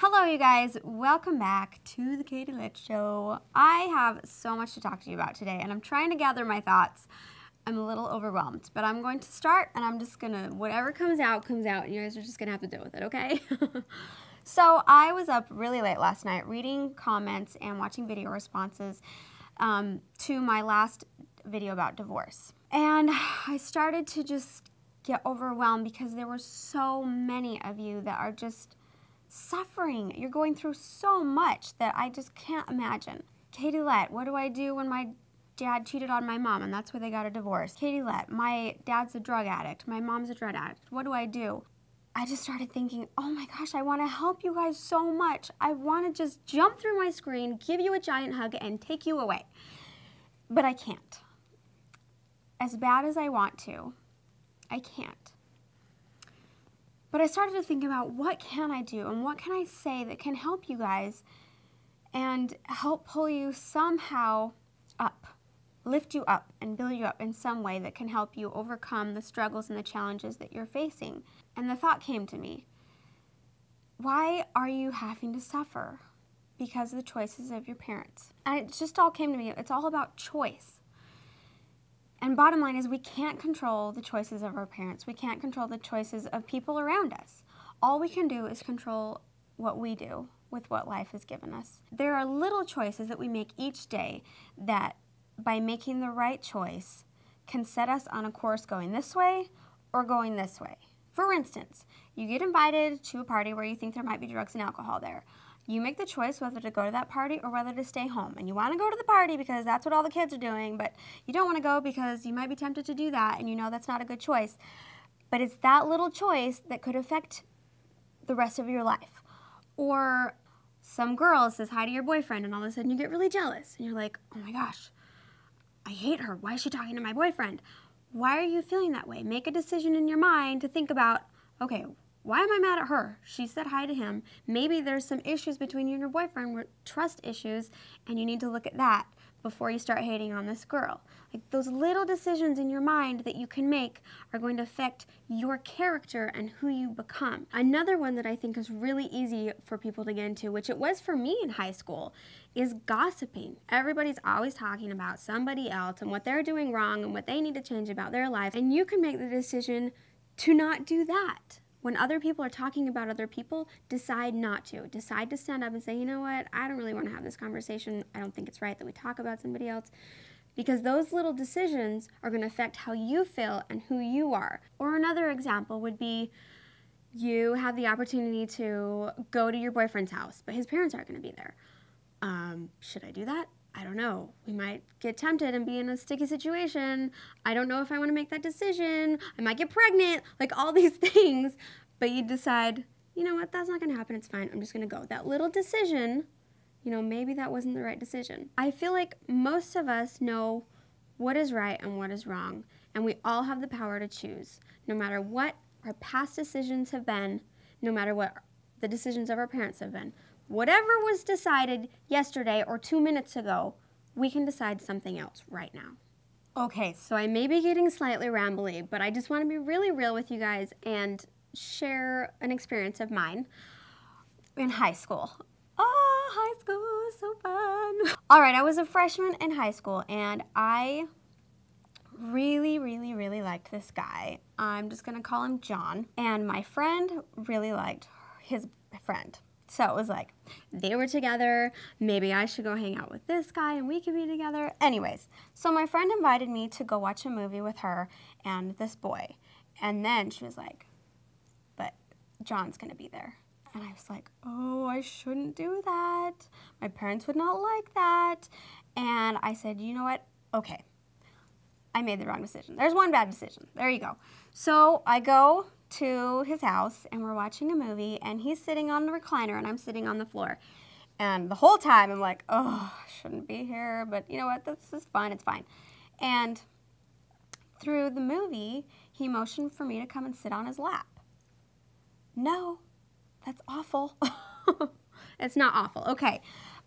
Hello, you guys. Welcome back to the Katie Litt Show. I have so much to talk to you about today, and I'm trying to gather my thoughts. I'm a little overwhelmed, but I'm going to start, and I'm just going to, whatever comes out, and you guys are just going to have to deal with it, okay? So I was up really late last night reading comments and watching video responses to my last video about divorce. And I started to just get overwhelmed because there were so many of you that are just suffering. You're going through so much that I just can't imagine. Katie Litt, what do I do when my dad cheated on my mom and that's why they got a divorce? Katie Litt, my dad's a drug addict. My mom's a drug addict. What do I do? I just started thinking, oh my gosh, I want to help you guys so much. I want to just jump through my screen, give you a giant hug, and take you away. But I can't. As bad as I want to, I can't. But I started to think about what can I do and what can I say that can help you guys and help pull you somehow up, lift you up and build you up in some way that can help you overcome the struggles and the challenges that you're facing. And the thought came to me, why are you having to suffer because of the choices of your parents? And it just all came to me, it's all about choice. And bottom line is we can't control the choices of our parents. We can't control the choices of people around us. All we can do is control what we do with what life has given us. There are little choices that we make each day that by making the right choice can set us on a course going this way or going this way. For instance, you get invited to a party where you think there might be drugs and alcohol there. You make the choice whether to go to that party or whether to stay home. And you want to go to the party because that's what all the kids are doing, but you don't want to go because you might be tempted to do that and you know that's not a good choice. But it's that little choice that could affect the rest of your life. Or some girl says hi to your boyfriend and all of a sudden you get really jealous and you're like, oh my gosh, I hate her. Why is she talking to my boyfriend? Why are you feeling that way? Make a decision in your mind to think about, okay, why am I mad at her? She said hi to him. Maybe there's some issues between you and your boyfriend, trust issues, and you need to look at that before you start hating on this girl. Like those little decisions in your mind that you can make are going to affect your character and who you become. Another one that I think is really easy for people to get into, which it was for me in high school, is gossiping. Everybody's always talking about somebody else and what they're doing wrong and what they need to change about their life, and you can make the decision to not do that. When other people are talking about other people, decide not to. Decide to stand up and say, you know what, I don't really want to have this conversation. I don't think it's right that we talk about somebody else. Because those little decisions are going to affect how you feel and who you are. Or another example would be you have the opportunity to go to your boyfriend's house, but his parents aren't going to be there. Should I do that? I don't know. We might get tempted and be in a sticky situation. I don't know if I want to make that decision. I might get pregnant, like all these things. But you decide, you know what, that's not going to happen. It's fine. I'm just going to go. That little decision, you know, maybe that wasn't the right decision. I feel like most of us know what is right and what is wrong. And we all have the power to choose. No matter what our past decisions have been, no matter what the decisions of our parents have been. Whatever was decided yesterday or 2 minutes ago, we can decide something else right now. Okay, so I may be getting slightly rambly, but I just want to be really real with you guys and share an experience of mine in high school. Oh, high school is so fun. All right, I was a freshman in high school and I really liked this guy. I'm just gonna call him John. And my friend really liked his friend. So it was like, they were together, maybe I should go hang out with this guy and we could be together. Anyways, so my friend invited me to go watch a movie with her and this boy. And then she was like, but John's gonna be there. And I was like, oh, I shouldn't do that. My parents would not like that. And I said, you know what? Okay, I made the wrong decision. There's one bad decision. There you go. So I go to his house and we're watching a movie and he's sitting on the recliner and I'm sitting on the floor. And the whole time I'm like, oh, I shouldn't be here, but you know what, this is fun, it's fine. And through the movie, he motioned for me to come and sit on his lap. No, that's awful. It's not awful, okay.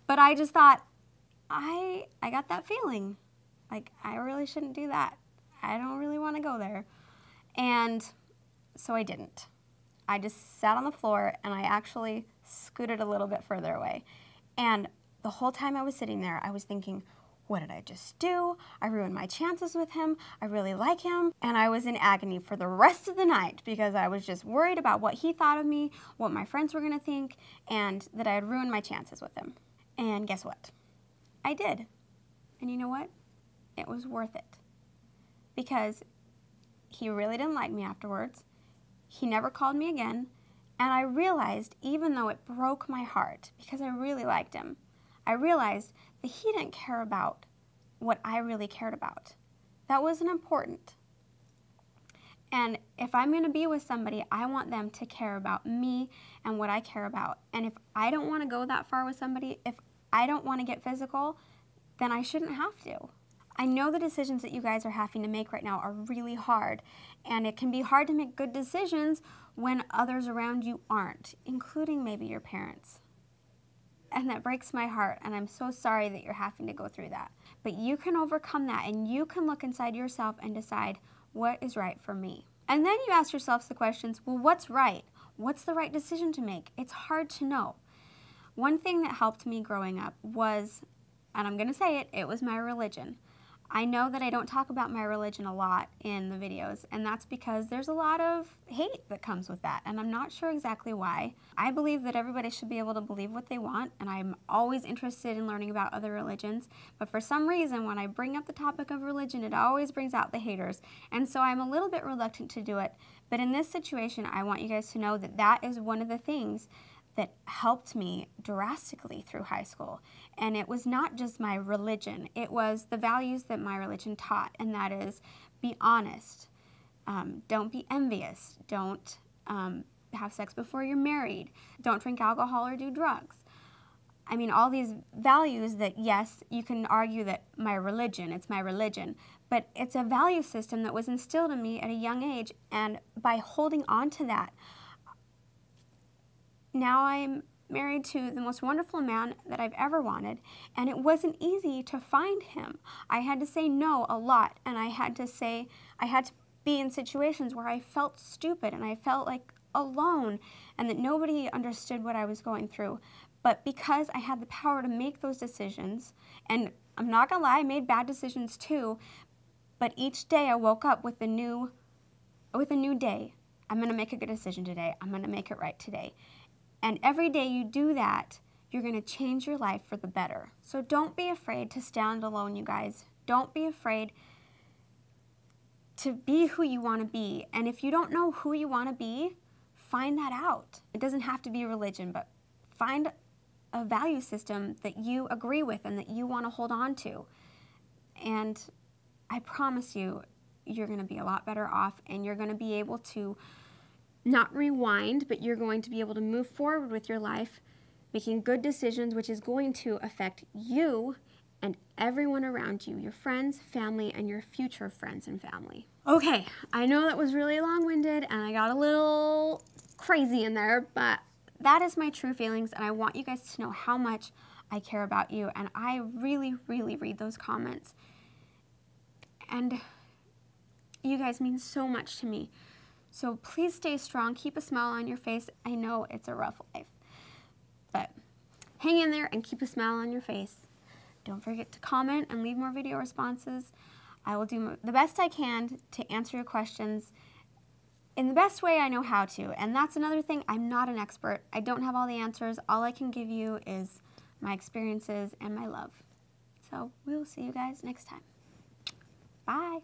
But I just thought, I got that feeling. Like, I really shouldn't do that. I don't really want to go there. And so I didn't. I just sat on the floor and I actually scooted a little bit further away. And the whole time I was sitting there, I was thinking, what did I just do? I ruined my chances with him. I really like him. And I was in agony for the rest of the night because I was just worried about what he thought of me, what my friends were gonna think, and that I had ruined my chances with him. And guess what? I did. And you know what? It was worth it. Because he really didn't like me afterwards. He never called me again. And I realized, even though it broke my heart, because I really liked him, I realized that he didn't care about what I really cared about. That wasn't important. And if I'm going to be with somebody, I want them to care about me and what I care about. And if I don't want to go that far with somebody, if I don't want to get physical, then I shouldn't have to. I know the decisions that you guys are having to make right now are really hard, and it can be hard to make good decisions when others around you aren't, including maybe your parents. And that breaks my heart, and I'm so sorry that you're having to go through that. But you can overcome that, and you can look inside yourself and decide what is right for me. And then you ask yourself the questions, well, what's right? What's the right decision to make? It's hard to know. One thing that helped me growing up was, and I'm going to say it, it was my religion. I know that I don't talk about my religion a lot in the videos, and that's because there's a lot of hate that comes with that, and I'm not sure exactly why. I believe that everybody should be able to believe what they want, and I'm always interested in learning about other religions, but for some reason, when I bring up the topic of religion, it always brings out the haters, and so I'm a little bit reluctant to do it. But in this situation, I want you guys to know that that is one of the things that helped me drastically through high school. And it was not just my religion, it was the values that my religion taught, and that is be honest, don't be envious, don't have sex before you're married, don't drink alcohol or do drugs. I mean, all these values that, yes, you can argue that it's my religion, but it's a value system that was instilled in me at a young age, and by holding on to that, now I'm married to the most wonderful man that I've ever wanted, and it wasn't easy to find him. I had to say no a lot, and I had to be in situations where I felt stupid and I felt like alone and that nobody understood what I was going through. But because I had the power to make those decisions, and I'm not gonna lie, I made bad decisions too, but each day I woke up with a new day. I'm gonna make a good decision today. I'm gonna make it right today. And every day you do that, you're going to change your life for the better. So don't be afraid to stand alone, you guys. Don't be afraid to be who you want to be. And if you don't know who you want to be, find that out. It doesn't have to be religion, but find a value system that you agree with and that you want to hold on to. And I promise you, you're going to be a lot better off, and you're going to be able to not rewind, but you're going to be able to move forward with your life, making good decisions, which is going to affect you and everyone around you, your friends, family, and your future friends and family. Okay, I know that was really long-winded and I got a little crazy in there, but that is my true feelings, and I want you guys to know how much I care about you, and I really, really read those comments. And you guys mean so much to me. So please stay strong, keep a smile on your face. I know it's a rough life, but hang in there and keep a smile on your face. Don't forget to comment and leave more video responses. I will do the best I can to answer your questions in the best way I know how to. And that's another thing, I'm not an expert. I don't have all the answers. All I can give you is my experiences and my love. So we will see you guys next time. Bye.